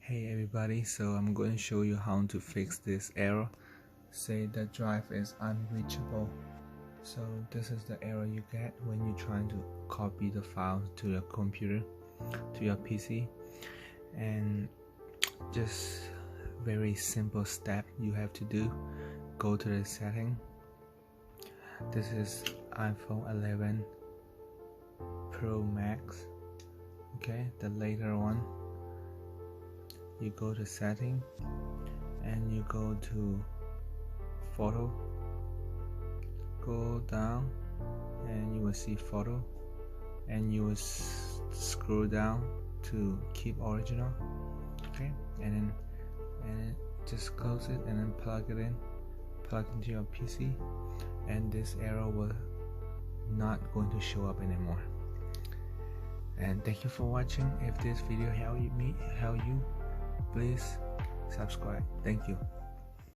Hey everybody, so I'm going to show you how to fix this error. Say the drive is unreachable. So this is the error you get when you're trying to copy the file to your computer, to your PC. And just very simple step you have to do. Go to the setting. This is iPhone 11 Pro Max. Okay, the later one. You go to setting and you go to photo, go down and you will see photo, and you will scroll down to keep original. Okay, and then just close it and then plug into your PC, and this error will not going to show up anymore. And thank you for watching. If this video helped you, please subscribe. Thank you.